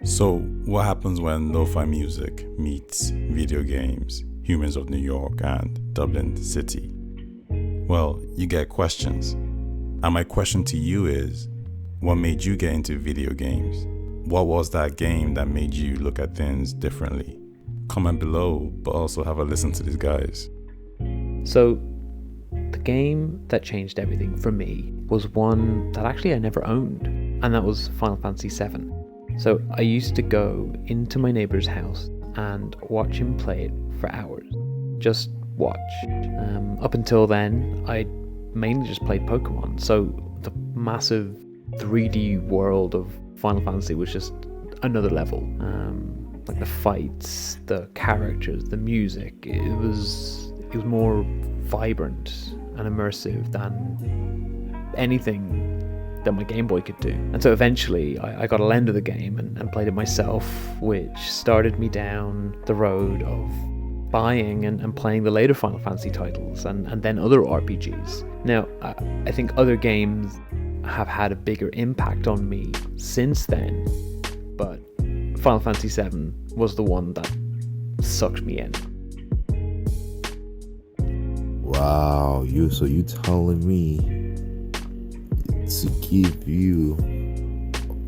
So, what happens when lo-fi music meets video games, Humans of New York, and Dublin City? Well, you get questions. And my question to you is, what made you get into video games? What was that game that made you look at things differently? Comment below, but also have a listen to these guys. So, the game that changed everything for me was one that actually I never owned, and that was Final Fantasy VII. So I used to go into my neighbour's house and watch him play it for hours. Just watch. Up until then, I mainly just played Pokemon, so the massive 3D world of Final Fantasy was just another level. Like the fights, the characters, the music, it was more vibrant and immersive than anything that my Game Boy could do. And so eventually I got a lend of the game and played it myself, which started me down the road of buying and playing the later Final Fantasy titles and then other RPGs. Now, I think other games have had a bigger impact on me since then, but Final Fantasy VII was the one that sucked me in. Wow, you telling me to give you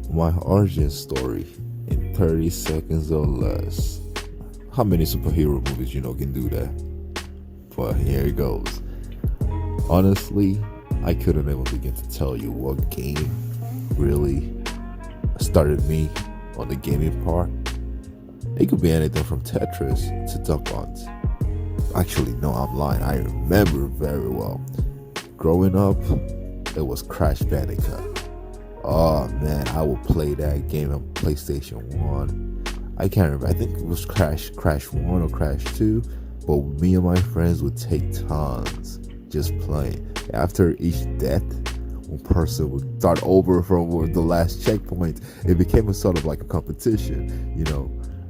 my origin story in 30 seconds or less. How many superhero movies can do that? But here it goes. Honestly, I couldn't even begin to tell you what game really started me on the gaming part. It could be anything from Tetris to Duck Hunt. Actually, no, I'm lying. I remember very well. Growing up, it was Crash Bandicoot. Oh man, I would play that game on PlayStation 1. I can't remember. I think it was Crash 1 or Crash 2. But me and my friends would take tons just playing. After each death, one person would start over from the last checkpoint. It became a sort of like a competition.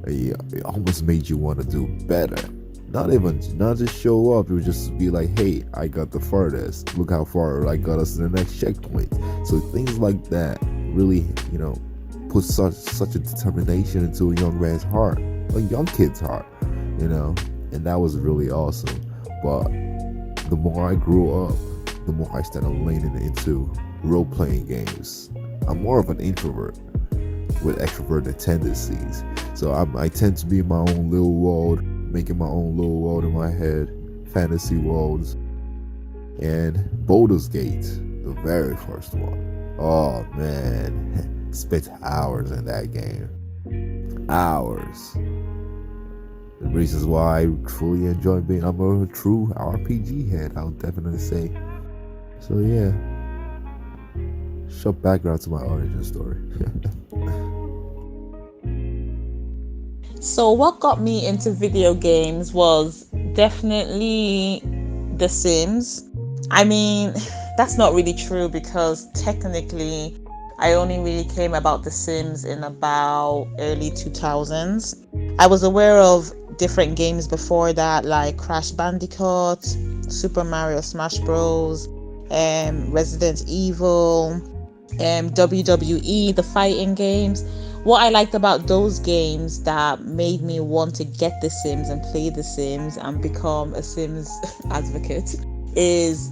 It almost made you want to do better. Not just show up, it would just be like, hey, I got the farthest. Look how far I got us to the next checkpoint. So things like that really, put such a determination into a young man's heart, a young kid's heart, and that was really awesome. But the more I grew up, the more I started leaning into role-playing games. I'm more of an introvert with extroverted tendencies. So I tend to be in my own little world, making my own little world in my head, fantasy worlds. And Baulders Gate, the very first one. Oh man, spent hours in that game. Hours. The reasons why I truly enjoy I'm a true RPG head, I'll definitely say. So yeah, short background to my origin story. So what got me into video games was definitely The Sims. I mean, that's not really true because technically I only really came about The Sims in about early 2000s. I was aware of different games before that, like Crash Bandicoot, Super Mario Smash Bros, Resident Evil, WWE, the fighting games. What I liked about those games that made me want to get The Sims and play The Sims and become a Sims advocate is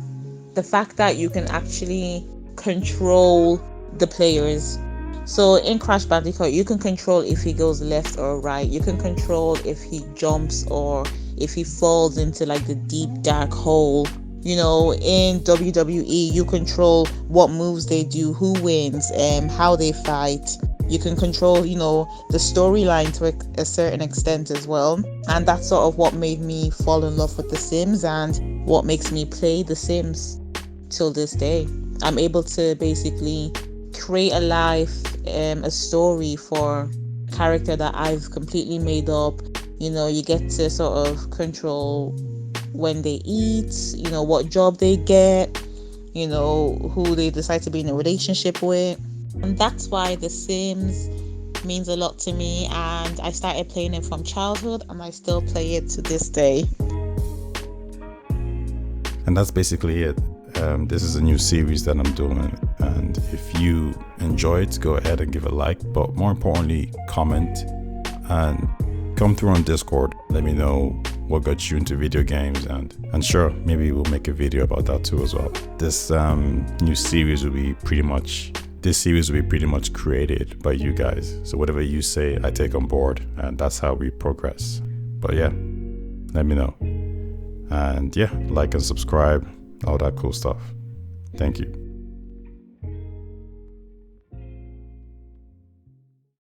the fact that you can actually control the players. So in Crash Bandicoot, you can control if he goes left or right. You can control if he jumps or if he falls into like the deep dark hole. In WWE, you control what moves they do, who wins, how they fight. You can control, the storyline to a certain extent as well. And that's sort of what made me fall in love with The Sims and what makes me play The Sims till this day. I'm able to basically create a life, a story for a character that I've completely made up. You get to sort of control when they eat, what job they get, who they decide to be in a relationship with. And that's why The Sims means a lot to me, and I started playing it from childhood and I still play it to this day. And that's basically it. This is a new series that I'm doing And if you enjoy it, go ahead and give a like, but more importantly, comment and come through on Discord. Let me know what got you into video games, and sure, maybe we'll make a video about that too as well. This new series will be pretty much created by you guys. So whatever you say, I take on board, and that's how we progress. But yeah, let me know. And yeah, like and subscribe, all that cool stuff. Thank you.